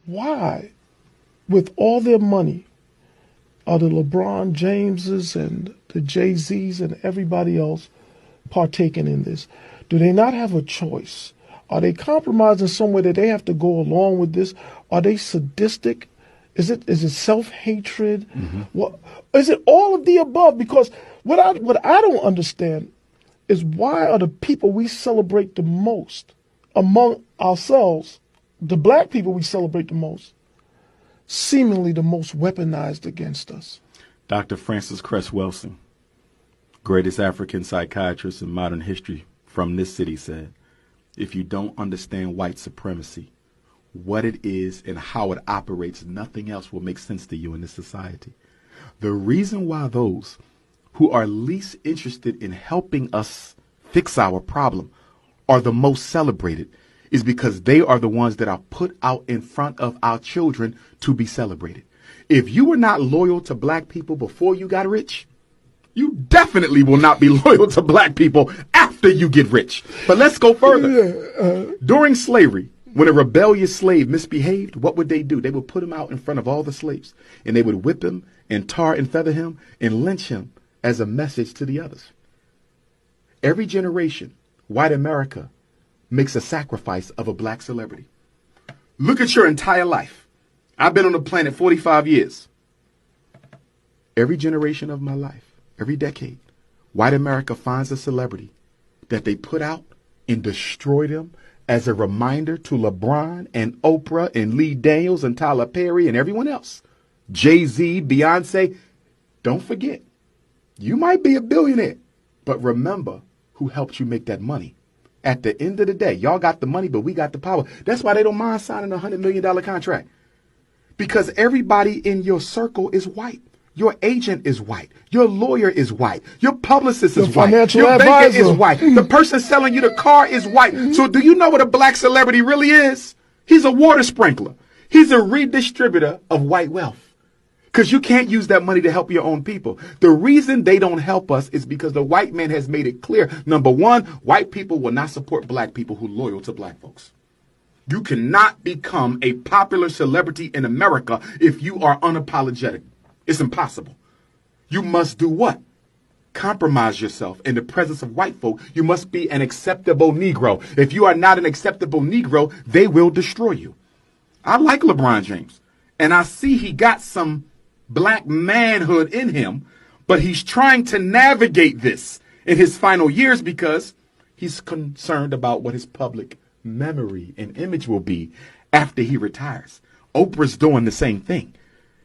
why, with all their money, are the LeBron Jameses and the Jay-Z's and everybody else partaking in this? Do they not have a choice? Are they compromising somewhere that they have to go along with this? Are they sadistic? Is it self-hatred? Mm-hmm. What is it? All of the above? Because what I don't understand is, why are the people we celebrate the most among ourselves, the black people we celebrate the most, seemingly the most weaponized against us? Dr. Frances Cress Welsing, greatest African psychiatrist in modern history from this city, said, if you don't understand white supremacy, what it is and how it operates, nothing else will make sense to you in this society. The reason why those who are least interested in helping us fix our problem are the most celebrated is because they are the ones that are put out in front of our children to be celebrated. If you were not loyal to black people before you got rich, you definitely will not be loyal to black people after you get rich. But let's go further. During slavery, when a rebellious slave misbehaved, what would they do? They would put him out in front of all the slaves, and they would whip him and tar and feather him and lynch him as a message to the others. Every generation, white America makes a sacrifice of a black celebrity. Look at your entire life. I've been on the planet 45 years. Every generation of my life, every decade, white America finds a celebrity that they put out and destroy them as a reminder to LeBron and Oprah and Lee Daniels and Tyler Perry and everyone else. Jay-Z, Beyonce, don't forget, you might be a billionaire, but remember who helped you make that money. At the end of the day, y'all got the money, but we got the power. That's why they don't mind signing a $100 million contract. Because everybody in your circle is white. Your agent is white. Your lawyer is white. Your publicist is white. Your banker is white. The person selling you the car is white. So do you know what a black celebrity really is? He's a water sprinkler. He's a redistributor of white wealth. Because you can't use that money to help your own people. The reason they don't help us is because the white man has made it clear. Number one, white people will not support black people who are loyal to black folks. You cannot become a popular celebrity in America if you are unapologetic. It's impossible. You must do what? Compromise yourself in the presence of white folk. You must be an acceptable Negro. If you are not an acceptable Negro, they will destroy you. I like LeBron James, and I see he got some black manhood in him, but he's trying to navigate this in his final years because he's concerned about what his public memory and image will be after he retires. Oprah's doing the same thing.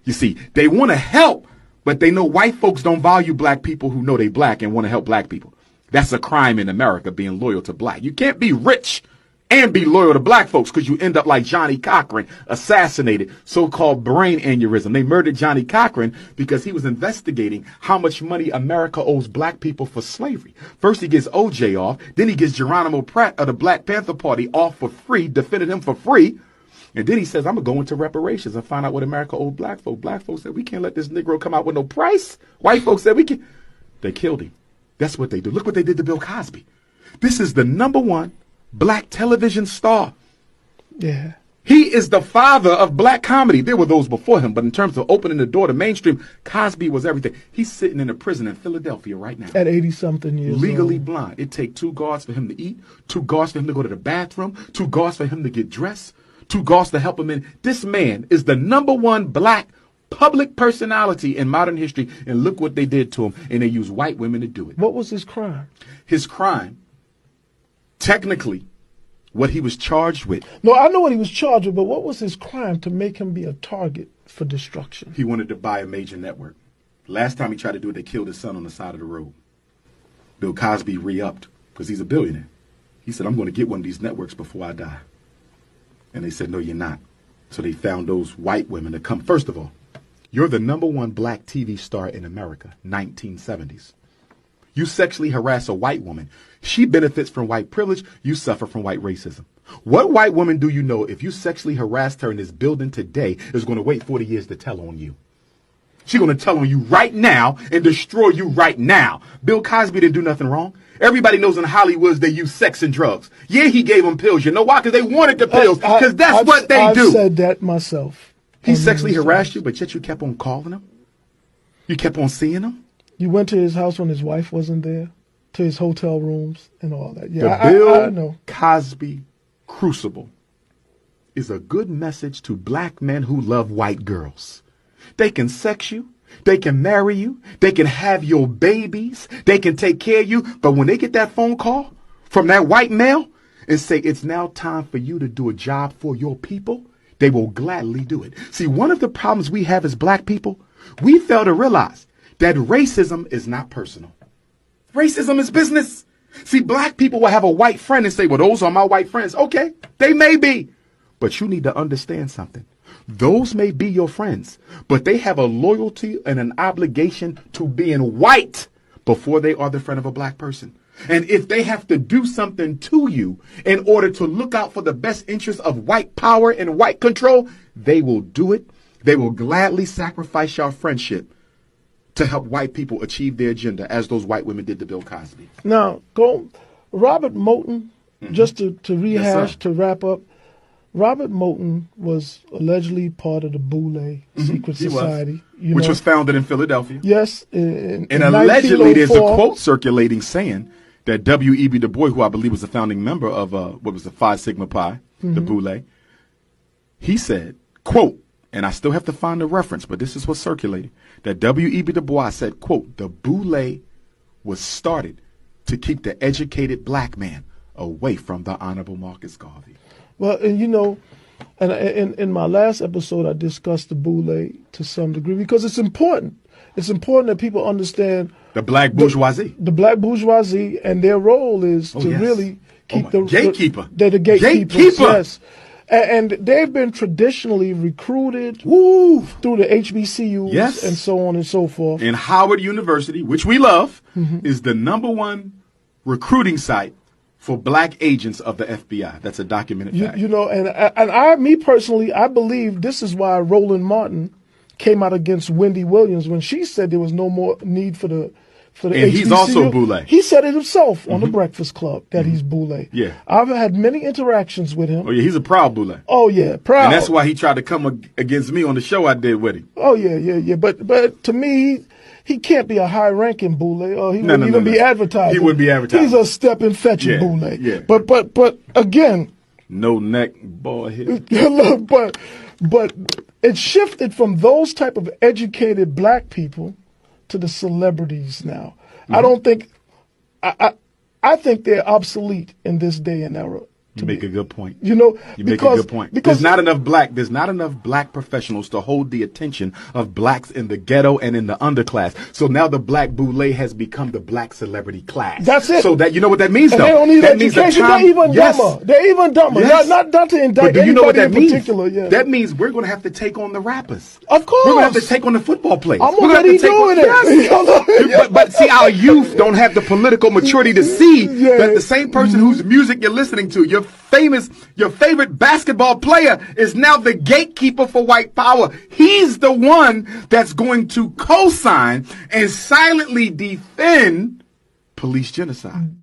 You see, they want to help, but they know white folks don't value black people who know they black and want to help black people. That's a crime in America, being loyal to black. You can't be rich and be loyal to black folks because you end up like Johnny Cochran, assassinated, so-called brain aneurysm. They murdered Johnny Cochran because he was investigating how much money America owes black people for slavery. First he gets OJ off, then he gets Geronimo Pratt of the Black Panther Party off for free, defended him for free. And then he says, I'm going to go into reparations and find out what America owed black folk. Black folks said, we can't let this Negro come out with no price. White folks said, we can. They killed him. That's what they do. Look what they did to Bill Cosby. This is the #1 black television star. Yeah. He is the father of black comedy. There were those before him, but in terms of opening the door to mainstream, Cosby was everything. He's sitting in a prison in Philadelphia right now. At 80-something years legally old. blind. It takes 2 guards for him to eat, 2 guards for him to go to the bathroom, 2 guards for him to get dressed, 2 guards to help him in. This man is the #1 black public personality in modern history, and look what they did to him, and they used white women to do it. What was his crime? His crime, technically, what he was charged with. No, I know what he was charged with, but what was his crime to make him be a target for destruction? He wanted to buy a major network. Last time he tried to do it, they killed his son on the side of the road. Bill Cosby re-upped because he's a billionaire. He said, I'm going to get one of these networks before I die. And they said, no, you're not. So they found those white women to come. First of all, you're the #1 black TV star in America, 1970s. You sexually harass a white woman. She benefits from white privilege. You suffer from white racism. What white woman do you know, if you sexually harassed her in this building today, is going to wait 40 years to tell on you? She's going to tell on you right now and destroy you right now. Bill Cosby didn't do nothing wrong. Everybody knows in Hollywood they use sex and drugs. Yeah, he gave them pills. You know why? Because they wanted the pills. Because that's what they do. I've said that myself. He sexually harassed you, but yet you kept on calling him? You kept on seeing him? You went to his house when his wife wasn't there, to his hotel rooms and all that. Yeah, The Bill I know. Cosby crucible is a good message to black men who love white girls. They can sex you. They can marry you. They can have your babies. They can take care of you. But when they get that phone call from that white male and say, it's now time for you to do a job for your people, they will gladly do it. See, one of the problems we have as black people, we fail to realize that racism is not personal. Racism is business. See, black people will have a white friend and say, well, those are my white friends. Okay, they may be. But you need to understand something. Those may be your friends, but they have a loyalty and an obligation to being white before they are the friend of a black person. And if they have to do something to you in order to look out for the best interests of white power and white control, they will do it. They will gladly sacrifice your friendship to help white people achieve their agenda, as those white women did to Bill Cosby. Now, Robert Moton, just to rehash, to wrap up, Robert Moton was allegedly part of the Boule secret society. Which was founded in Philadelphia. Yes. And allegedly there's a quote circulating saying that W.E.B. Du Bois, who I believe was a founding member of what was the Phi Sigma Pi, the Boule, he said, quote, and I still have to find the reference, but this is what's circulating, that W.E.B. Du Bois said, quote, the Boule was started to keep the educated black man away from the Honorable Marcus Garvey. Well, and you know, and in my last episode, I discussed the Boule to some degree because it's important. It's important that people understand the black bourgeoisie. The black bourgeoisie, and their role is to really keep the gatekeeper. They're the gatekeepers. Yes. And they've been traditionally recruited through the HBCUs and so on and so forth. And Howard University, which we love, is the #1 recruiting site for black agents of the FBI. That's a documented fact. You know, and me personally, I believe this is why Roland Martin came out against Wendy Williams when she said there was no more need for the and HBCU. He's also Boule. He said it himself on the Breakfast Club that he's Boule. Yeah. I've had many interactions with him. Oh, yeah, he's a proud Boule. Oh, yeah, proud. And that's why he tried to come against me on the show I did with him. Oh, yeah. But to me, he can't be a high-ranking Boule, or he wouldn't even be advertising. He wouldn't be advertising. He's a step-and-fetching Boule. Yeah. But again, no neck, bald head. but it shifted from those type of educated black people to the celebrities now. I don't think I think they're obsolete in this day and era. You make a good point. You know, you make a good point. Because there's not enough black professionals to hold the attention of blacks in the ghetto and in the underclass. So now the black Boule has become the black celebrity class. That's it. So that you know what that means, and though. They don't need that education. They're even dumber. They're even dumber. Yes. Not to indict but do you know what anybody that in means? particular. Yeah. That means we're going to have to take on the rappers. Of course. We're going to have to take on the football players. I'm already doing it. Yes. but see, our youth don't have the political maturity to see that the same person whose music you're listening to, your favorite basketball player, is now the gatekeeper for white power. He's the one that's going to co-sign and silently defend police genocide.